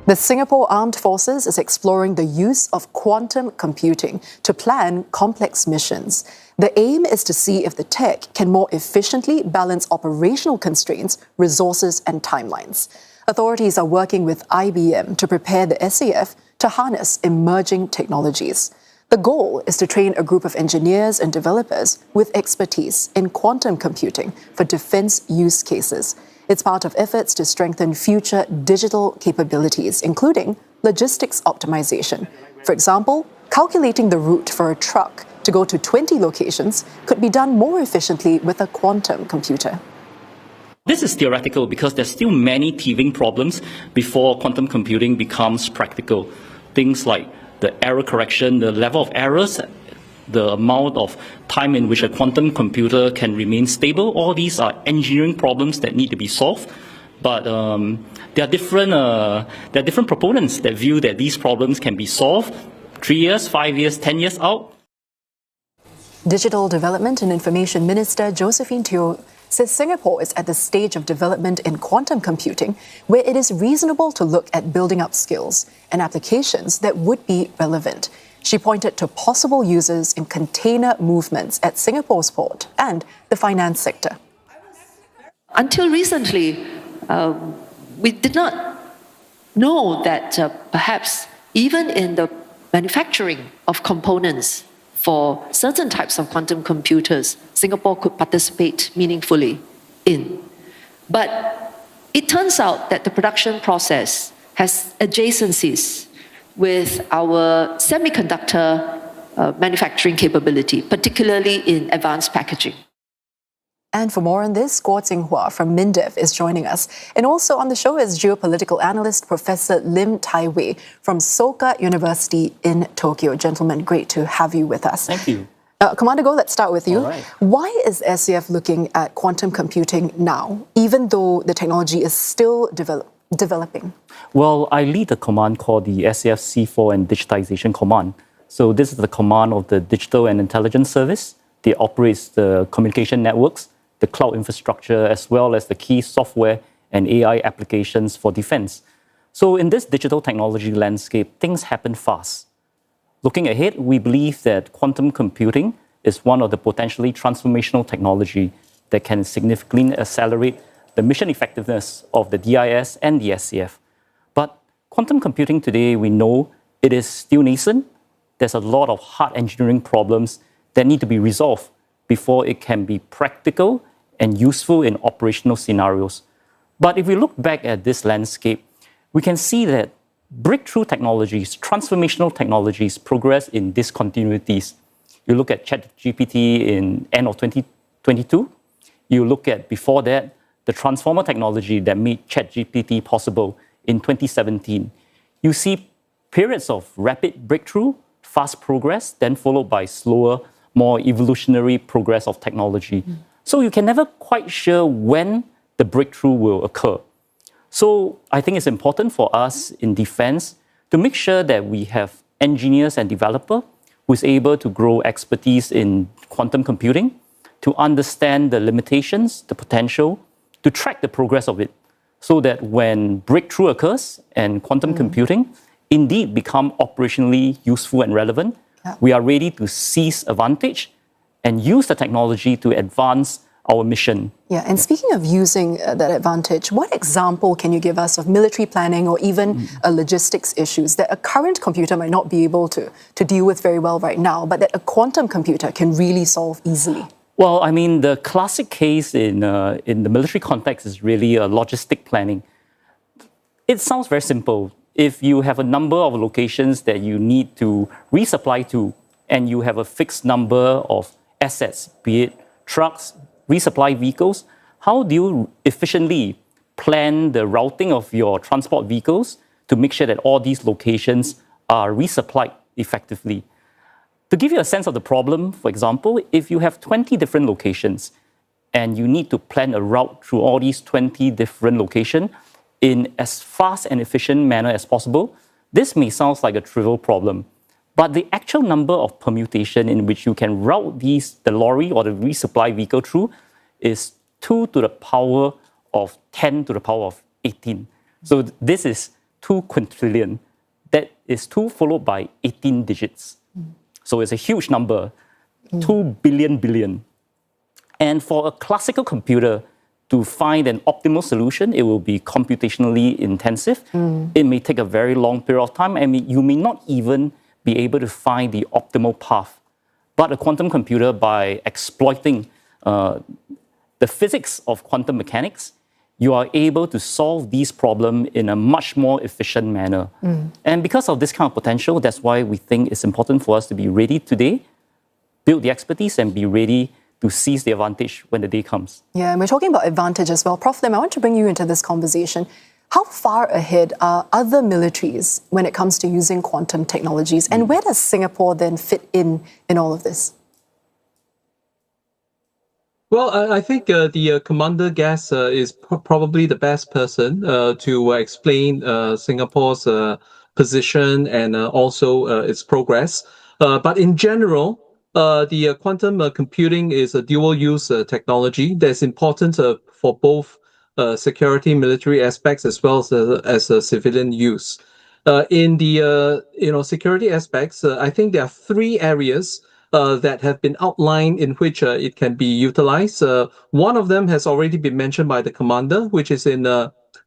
The Singapore Armed Forces is exploring the use of quantum computing to plan complex missions. The aim is to see if the tech can more efficiently balance operational constraints, resources, and timelines. Authorities are working with IBM to prepare the SAF to harness emerging technologies. The goal is to train a group of engineers and developers with expertise in quantum computing for defense use cases. It's part of efforts to strengthen future digital capabilities, including logistics optimization. For example, calculating the route for a truck to go to 20 locations could be done more efficiently with a quantum computer. This is theoretical because there's still many teething problems before quantum computing becomes practical. Things like the error correction, the level of errors, the amount of time in which a quantum computer can remain stable. All these are engineering problems that need to be solved. But there are different proponents that view that these problems can be solved 3 years, 5 years, 10 years out. Digital Development and Information Minister Josephine Teo says Singapore is at the stage of development in quantum computing where it is reasonable to look at building up skills and applications that would be relevant. She pointed to possible uses in container movements at Singapore's port and the finance sector. Until recently, we did not know that perhaps even in the manufacturing of components for certain types of quantum computers, Singapore could participate meaningfully in. But it turns out that the production process has adjacencies with our semiconductor manufacturing capability, particularly in advanced packaging. And for more on this, Guo Jinghua from MINDEF is joining us. And also on the show is geopolitical analyst Professor Lim Tai Wei from Soka University in Tokyo. Gentlemen, great to have you with us. Thank you. Commander Guo, let's start with you. All right. Why is SAF looking at quantum computing now, even though the technology is still developing? Well, I lead a command called the SAF C4 and Digitization Command. So this is the command of the Digital and Intelligence Service. They operate the communication networks, the cloud infrastructure, as well as the key software and AI applications for defense. So in this digital technology landscape, things happen fast. Looking ahead, we believe that quantum computing is one of the potentially transformational technology that can significantly accelerate the mission effectiveness of the DIS and the SAF. But quantum computing today, we know it is still nascent. There's a lot of hard engineering problems that need to be resolved before it can be practical and useful in operational scenarios. But if we look back at this landscape, we can see that breakthrough technologies, transformational technologies progress in discontinuities. You look at ChatGPT in end of 2022. You look at before that, the transformer technology that made ChatGPT possible in 2017. You see periods of rapid breakthrough, fast progress, then followed by slower, more evolutionary progress of technology. So you can never quite sure when the breakthrough will occur. So I think it's important for us in defense to make sure that we have engineers and developers who is able to grow expertise in quantum computing, to understand the limitations, the potential, to track the progress of it, so that when breakthrough occurs and quantum computing indeed become operationally useful and relevant, we are ready to seize advantage and use the technology to advance our mission. Yeah, and speaking of using that advantage, what example can you give us of military planning or even logistics issues that a current computer might not be able to deal with very well right now, but that a quantum computer can really solve easily? Well, I mean, the classic case in the military context is really logistic planning. It sounds very simple. If you have a number of locations that you need to resupply to, and you have a fixed number of assets, be it trucks, resupply vehicles, how do you efficiently plan the routing of your transport vehicles to make sure that all these locations are resupplied effectively? To give you a sense of the problem, for example, if you have 20 different locations and you need to plan a route through all these 20 different locations in as fast and efficient manner as possible, this may sound like a trivial problem. But the actual number of permutation in which you can route the lorry or the resupply vehicle through is 2 to the power of 10 to the power of 18. So this is 2 quintillion. That is 2 followed by 18 digits. So it's a huge number, 2 billion billion. And for a classical computer to find an optimal solution, it will be computationally intensive. It may take a very long period of time, and you may not even be able to find the optimal path. But a quantum computer, by exploiting the physics of quantum mechanics, you are able to solve these problems in a much more efficient manner. And because of this kind of potential, that's why we think it's important for us to be ready today, build the expertise, and be ready to seize the advantage when the day comes. Yeah, and we're talking about advantage as well. Prof. Lim, I want to bring you into this conversation. How far ahead are other militaries when it comes to using quantum technologies? And where does Singapore then fit in all of this? Well, I think the Commander Gas is probably the best person to explain Singapore's position and also its progress. But in general, the quantum computing is a dual-use technology that's important for both security, military aspects as well as civilian use. In the security aspects, I think there are 3 areas that have been outlined in which it can be utilized. One of them has already been mentioned by the commander, which is in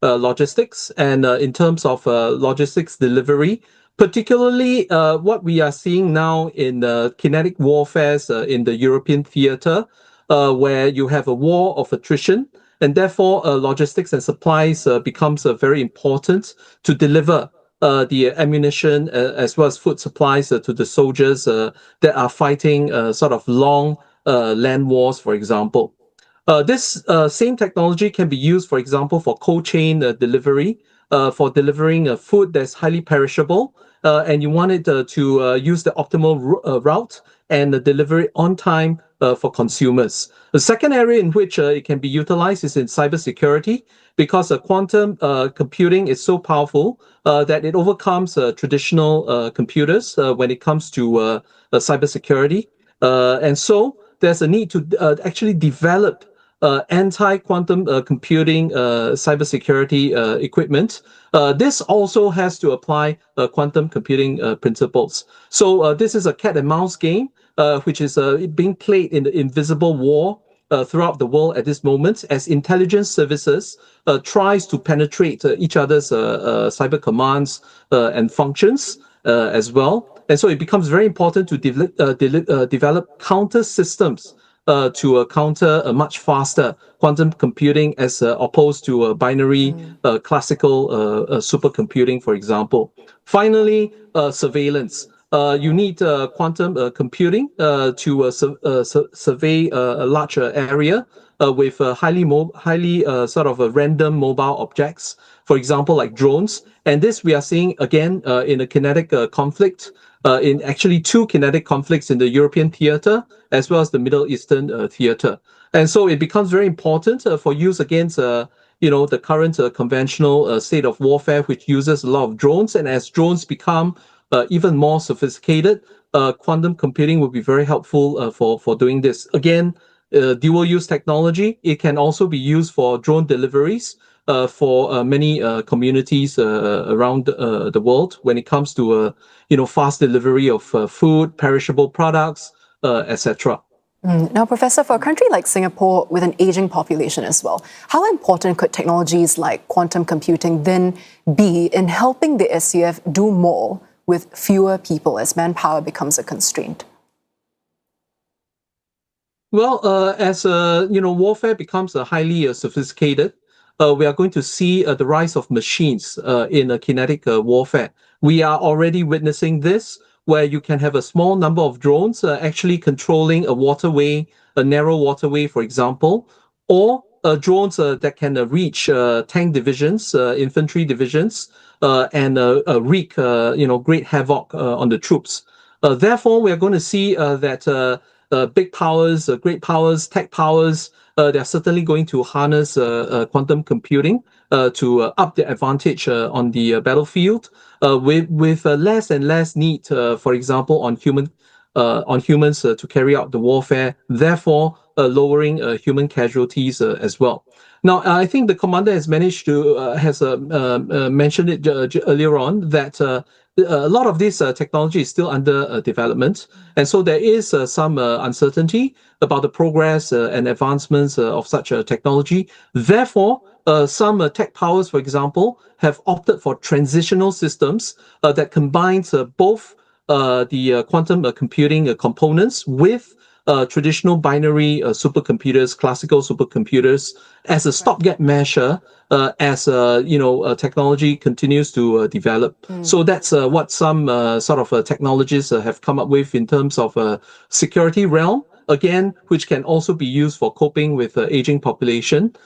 logistics and in terms of logistics delivery. Particularly, what we are seeing now in kinetic warfare in the European theater, where you have a war of attrition, and therefore logistics and supplies becomes very important to deliver the ammunition as well as food supplies to the soldiers that are fighting sort of long land wars, for example. This same technology can be used, for example, for cold chain delivery, for delivering food that's highly perishable, and you want it to use the optimal route and deliver it on time for consumers. The second area in which it can be utilized is in cybersecurity, because quantum computing is so powerful that it overcomes traditional computers when it comes to cybersecurity. And so there's a need to actually develop anti-quantum computing cybersecurity equipment. This also has to apply quantum computing principles. So this is a cat and mouse game, which is being played in the invisible war throughout the world at this moment, as intelligence services tries to penetrate each other's cyber commands and functions as well. And so it becomes very important to develop counter systems to counter a much faster quantum computing as opposed to binary classical supercomputing, for example. Finally, surveillance. You need quantum computing to survey a larger area with highly sort of random mobile objects, for example, like drones. And this we are seeing again in a kinetic conflict, in actually 2 kinetic conflicts in the European theater as well as the Middle Eastern theater. And so it becomes very important for use against the current conventional state of warfare, which uses a lot of drones. And as drones become even more sophisticated, quantum computing will be very helpful for doing this. Again, dual-use technology. It can also be used for drone deliveries for many communities around the world when it comes to fast delivery of food, perishable products, etc. Now, Professor, for a country like Singapore with an aging population as well, how important could technologies like quantum computing then be in helping the SAF do more with fewer people as manpower becomes a constraint? Well, as warfare becomes highly sophisticated, we are going to see the rise of machines in kinetic warfare. We are already witnessing this, where you can have a small number of drones actually controlling a waterway, a narrow waterway, for example, or drones that can reach tank divisions, infantry divisions, and wreak great havoc on the troops. Therefore, we are going to see that big powers, great powers, tech powers, they're certainly going to harness quantum computing to up their advantage on the battlefield, with less and less need, for example, on humans to carry out the warfare. Therefore, lowering human casualties as well. Now, I think the commander has managed to mentioned it earlier on that a lot of this technology is still under development, and so there is some uncertainty about the progress and advancements of such technology. Therefore, some tech powers, for example, have opted for transitional systems that combines both the quantum computing components with traditional binary supercomputers, classical supercomputers, as a stopgap measure as technology continues to develop. So that's what some sort of technologists have come up with in terms of security realm. Again, which can also be used for coping with aging population,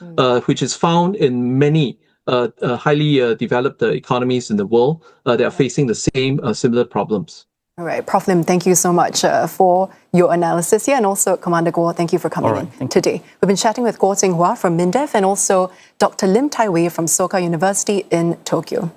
which is found in many highly developed economies in the world that are facing the same similar problems. All right, Prof. Lim, thank you so much for your analysis here, and also Commander Guo, thank you for coming in today. We've been chatting with Guo Jinghua from MINDEF and also Dr. Lim Tai Wei from Soka University in Tokyo.